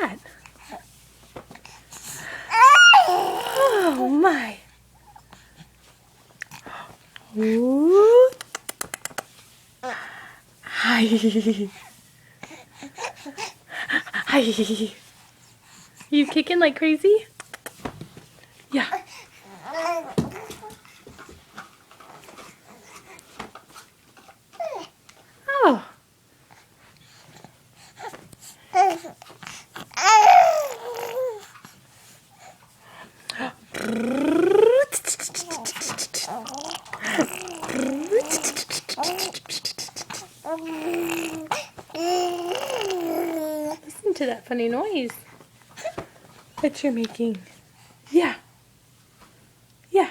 that? Oh my. Ooh. Hi. Hi. You kicking like crazy? Yeah. Oh. Listen to that funny noise that you're making. Yeah. Yeah.